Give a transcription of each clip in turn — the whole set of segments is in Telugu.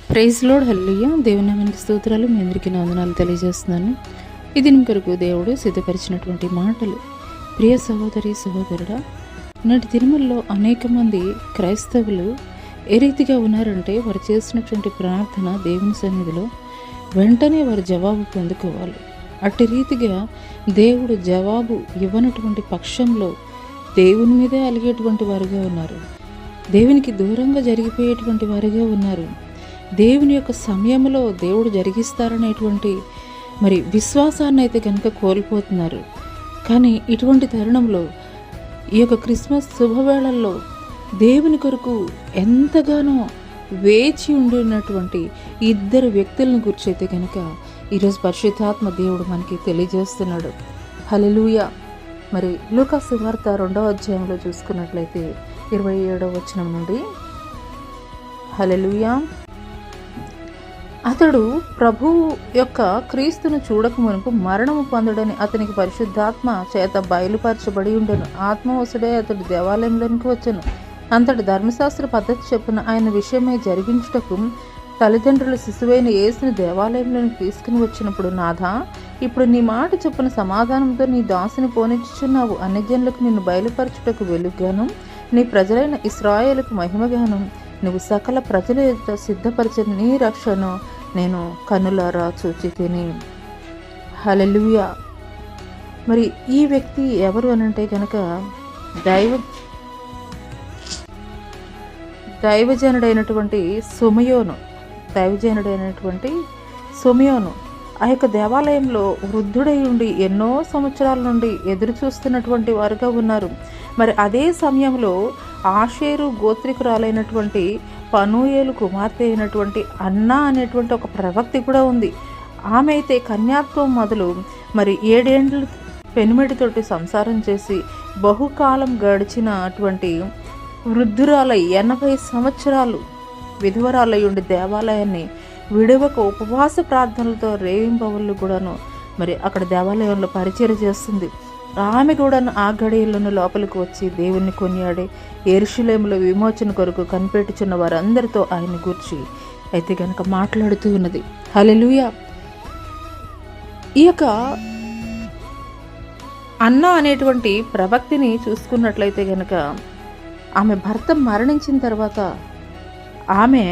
ప్రైజ్ లోడ్ హల్లెలూయా. దేవుని నామానికి స్తోత్రాలు. మీ అందరికీ నా వందనాలు తెలియజేస్తున్నాను. ఈ దినం కొరకు దేవుడు సిద్ధపరిచినటువంటి మాటలు. ప్రియ సహోదరి సహోదరుడా, నాటి దినముల్లో అనేక మంది క్రైస్తవులు ఏ రీతిగా ఉన్నారంటే, వారు చేసినటువంటి ప్రార్థన దేవుని సన్నిధిలో వెంటనే వారు జవాబు పొందుకోవాలి. అట్టి రీతిగా దేవుడు జవాబు ఇవ్వనటువంటి పక్షంలో దేవుని మీదే అలిగేటువంటి వారుగా ఉన్నారు. దేవునికి దూరంగా జరిగిపోయేటువంటి వారుగా ఉన్నారు. దేవుని యొక్క సమయంలో దేవుడు జరిగిస్తారనేటువంటి విశ్వాసాన్ని అయితే కనుక కోల్పోతున్నారు. కానీ ఇటువంటి తరుణంలో ఈ యొక్క క్రిస్మస్ శుభవేళల్లో దేవుని కొరకు ఎంతగానో వేచి ఉండినటువంటి ఇద్దరు వ్యక్తులను గురించి అయితే కనుక ఈరోజు పరిశుద్ధాత్మ దేవుడు మనకి తెలియజేస్తున్నాడు. హల్లెలూయా. లూకా సువార్త 2వ అధ్యాయంలో చూసుకున్నట్లయితే 27వ వచనం నుండి, హల్లెలూయా. అతడు ప్రభువు యొక్క క్రీస్తును చూడక మునుపు మరణము పొందడని అతనికి పరిశుద్ధాత్మ చేత బయలుపరచబడి ఉండెను. ఆత్మవశుడే అతడు దేవాలయంలోనికి వచ్చెను. అంతటి ధర్మశాస్త్ర పద్ధతి చొప్పున ఆయన విషయమై జరిగించుటకు తల్లిదండ్రుల శిశువైన యేసుని దేవాలయంలోనికి తీసుకుని వచ్చినప్పుడు, నాథా, ఇప్పుడు నీ మాట చొప్పున సమాధానంతో నీ దాసుని పోనిచ్చుచున్నావు. అన్యజనులకు నిన్ను బయలుపరచుటకు వెలుగుగాను, నీ ప్రజలైన ఇశ్రాయేలుకు మహిమగాను నువ్వు సకల ప్రజల ఎదుట సిద్ధపరిచిన నీ రక్షను నేను కన్నులారా చూచి తిని. హల్లెలూయా. ఈ వ్యక్తి ఎవరు అనంటే కనుక దైవజనుడైనటువంటి సొమయోను ఆ యొక్క దేవాలయంలో వృద్ధుడై ఉండి ఎన్నో సంవత్సరాల నుండి ఎదురు చూస్తున్నటువంటి వారుగా ఉన్నారు. అదే సమయంలో ఆషేరు గోత్రికురాలైనటువంటి పనూయేలు కుమార్తె అయినటువంటి అన్నా అనేటువంటి ఒక ప్రవక్తి కూడా ఉంది. ఆమె అయితే కన్యాత్వం మొదలు 7 ఏండ్లు పెనిమిటితోటి సంసారం చేసి బహుకాలం గడిచినటువంటి వృద్ధురాలై 80 సంవత్సరాలు విధవరాలై ఉండి దేవాలయాన్ని విడవక ఉపవాస ప్రార్థనలతో రేయింబవళ్ళు కూడాను అక్కడ దేవాలయంలో పరిచయం చేస్తుంది. ఆమె కూడా ఆ గడియల్లోనూ లోపలికి వచ్చి దేవుణ్ణి కొనియాడి యెరూషలేములో విమోచన కొరకు కనిపెట్టుచున్న వారందరితో ఆయన గూర్చి అయితే గనక మాట్లాడుతూ ఉన్నది. హల్లెలూయా. ఈ యొక్క అన్న అనేటువంటి ప్రవక్తిని చూసుకున్నట్లయితే గనక ఆమె భర్త మరణించిన తర్వాత ఆమె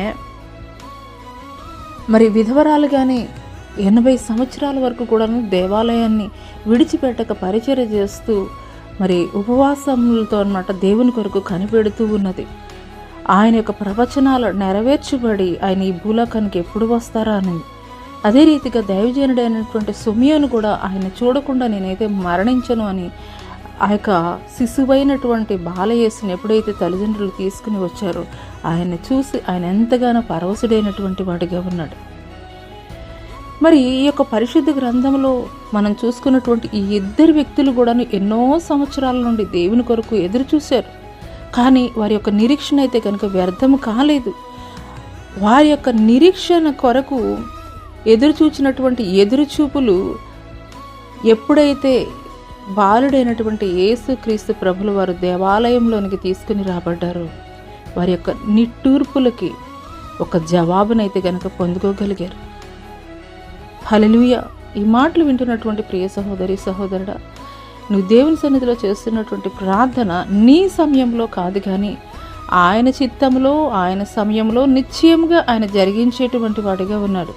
విధవరాలుగానే 80 సంవత్సరాల వరకు కూడాను దేవాలయాన్ని విడిచిపెట్టక పరిచర్య చేస్తూ ఉపవాసములతో దేవుని కొరకు కనిపెడుతూ ఉన్నది. ఆయన యొక్క ప్రవచనాలు నెరవేర్చబడి ఆయన ఈ భూలోకానికి ఎప్పుడు వస్తారా అని. అదే రీతిగా దైవజనుడైనటువంటి సొమయోను కూడా ఆయన చూడకుండా నేనైతే మరణించను అని ఆ యొక్క శిశువైనటువంటి బాలయేసుని ఎప్పుడైతే తల్లిదండ్రులు తీసుకుని వచ్చారో ఆయన్ని చూసి ఆయన ఎంతగానో పరవశుడైనటువంటి వాడిగా ఉన్నాడు. ఈ యొక్క పరిశుద్ధ గ్రంథంలో మనం చూసుకున్నటువంటి ఈ ఇద్దరు వ్యక్తులు కూడా ఎన్నో సంవత్సరాల నుండి దేవుని కొరకు ఎదురు చూశారు. కానీ వారి యొక్క నిరీక్షణ అయితే కనుక వ్యర్థం కాలేదు. వారి యొక్క నిరీక్షణ కొరకు ఎదురు చూచినటువంటి ఎదురుచూపులు ఎప్పుడైతే బాలుడైనటువంటి యేసుక్రీస్తు ప్రభులు వారు దేవాలయంలోనికి తీసుకుని రాబడ్డారో వారి యొక్క నిట్టూర్పులకి ఒక జవాబునైతే కనుక పొందుకోగలిగారు. హల్లెలూయా. ఈ మాటలు వింటున్నటువంటి ప్రియ సహోదరి సహోదరుడా, నువ్వు దేవుని సన్నిధిలో చేస్తున్నటువంటి ప్రార్థన నీ సమయంలో కాదు, కానీ ఆయన చిత్తంలో ఆయన సమయంలో నిశ్చయంగా ఆయన జరిగించేటువంటి వాడిగా ఉన్నాడు.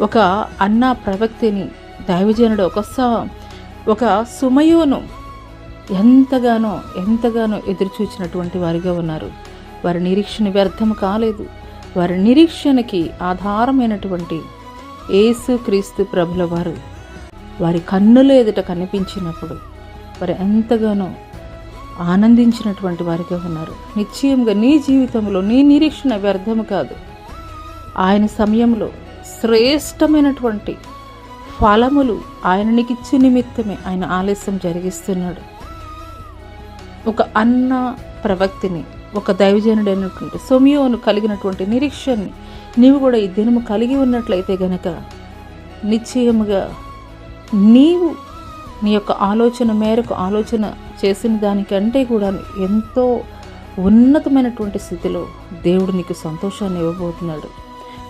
ఒక అన్నా ప్రవక్తిని దైవజనుడు ఒక సుమయోను ఎంతగానో ఎదురు చూచినటువంటి వారిగా ఉన్నారు. వారి నిరీక్షణ వ్యర్థం కాలేదు. వారి నిరీక్షణకి ఆధారమైనటువంటి యేసుక్రీస్తు ప్రభుల వారు వారి కన్నుల ఎదుట కనిపించినప్పుడు వారు ఎంతగానో ఆనందించినటువంటి వారిగా ఉన్నారు. నిశ్చయంగా నీ జీవితంలో నీ నిరీక్షణ వ్యర్థం కాదు. ఆయన సమయంలో శ్రేష్టమైనటువంటి ఫలములు ఆయన నీకిచ్చు నిమిత్తమే ఆయన ఆలస్యం జరిగిస్తున్నాడు. ఒక అన్న ప్రవక్తిని, ఒక దైవజనుడైనటువంటి సొమయోను కలిగినటువంటి నిరీక్షణని నీవు కూడా ఈ దినము కలిగి ఉన్నట్లయితే గనక నిశ్చయముగా నీవు నీ యొక్క ఆలోచన మేరకు ఆలోచన చేసిన దానికంటే కూడా ఎంతో ఉన్నతమైనటువంటి స్థితిలో దేవుడు నీకు సంతోషాన్ని ఇవ్వబోతున్నాడు.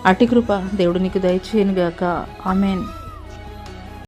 అటి కృప దేవుడు నీకు దయచేయనుగాక. ఆమెన్.